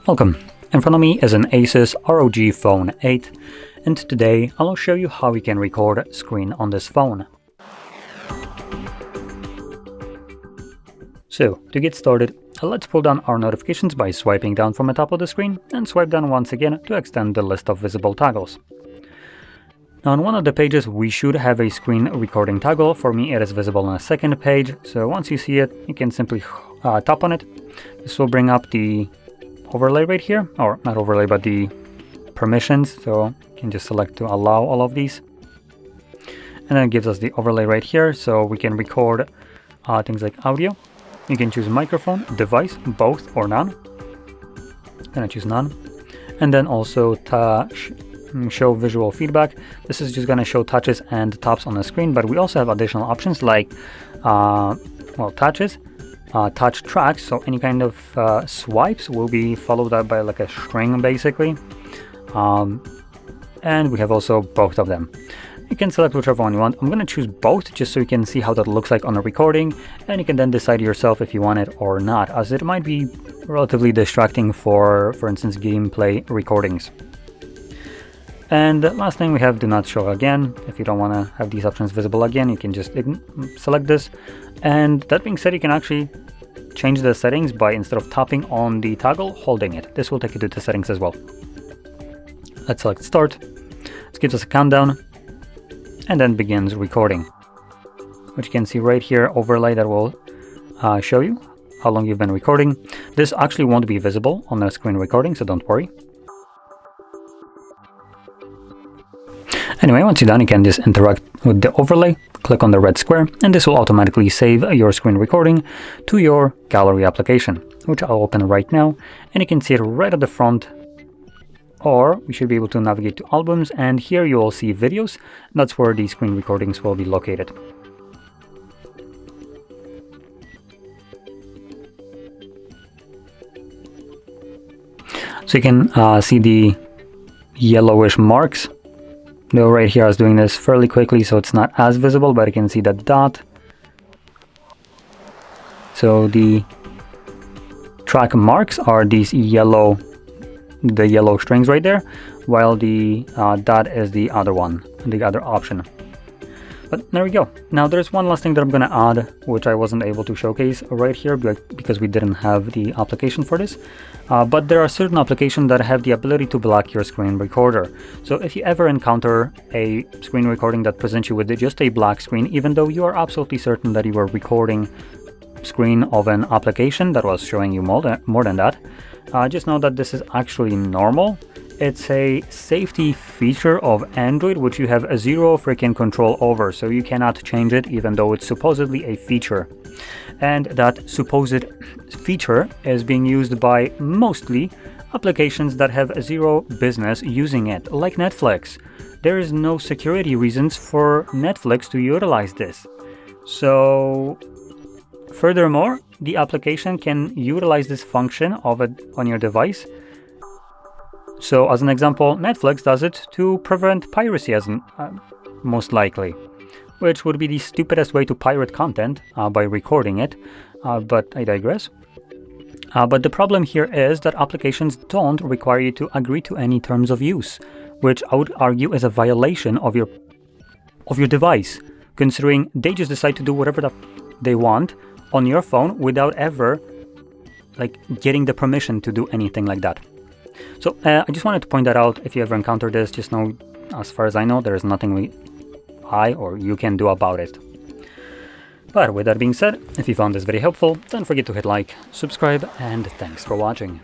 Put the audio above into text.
Welcome. In front of me is an ASUS ROG Phone 8, and today I'll show you how you can record screen on this phone. So, to get started, let's pull down our notifications by swiping down from the top of the screen and swipe down once again to extend the list of visible toggles. Now on one of the pages we should have a screen recording toggle. For me it is visible on a second page, so once you see it you can simply tap on it. This will bring up the overlay right here, or not overlay but the permissions, so you can just select to allow all of these. And then it gives us the overlay right here, so we can record things like audio. You can choose microphone, device, both or none. I'm gonna choose none. And then also show visual feedback. This is just gonna show touches and taps on the screen, but we also have additional options like touches, touch tracks, so any kind of swipes will be followed up by like a string basically. And we have also both of them. You can select whichever one you want. I'm going to choose both just so you can see how that looks like on a recording, and you can then decide yourself if you want it or not, as it might be relatively distracting for instance, gameplay recordings. And the last thing we have, do not show again. If you don't want to have these options visible again, you can just select this. And that being said, you can actually change the settings by, instead of tapping on the toggle, holding it. This will take you to the settings as well. Let's select start. This gives us a countdown and then begins recording, which you can see right here, overlay that will show you how long you've been recording. This actually won't be visible on the screen recording, so don't worry. Anyway, once you're done, you can just interact with the overlay, click on the red square, and this will automatically save your screen recording to your gallery application, which I'll open right now, and you can see it right at the front. Or we should be able to navigate to albums, and here you will see videos. That's where the screen recordings will be located. So you can see the yellowish marks. Though right here I was doing this fairly quickly, so it's not as visible, but you can see the dot. So the track marks are these yellow strings right there, while the dot is the other one, the other option. But there we go. Now there's one last thing that I'm going to add, which I wasn't able to showcase right here because we didn't have the application for this. But there are certain applications that have the ability to block your screen recorder. So if you ever encounter a screen recording that presents you with just a black screen, even though you are absolutely certain that you are recording screen of an application that was showing you more than that, just know that this is actually normal. It's a safety feature of Android which you have zero freaking control over, so you cannot change it even though it's supposedly a feature. And that supposed feature is being used by mostly applications that have zero business using it, like Netflix. There is no security reasons for Netflix to utilize this. So furthermore, the application can utilize this function of it on your device. So as an example, Netflix does it to prevent piracy, as most likely, which would be the stupidest way to pirate content by recording it, but I digress. But the problem here is that applications don't require you to agree to any terms of use, which I would argue is a violation of your device, considering they just decide to do whatever they want on your phone without ever getting the permission to do anything like that. So I just wanted to point that out. If you ever encounter this, just know, as far as I know, there is nothing I or you can do about it. But with that being said, if you found this very helpful, don't forget to hit like, subscribe, and thanks for watching.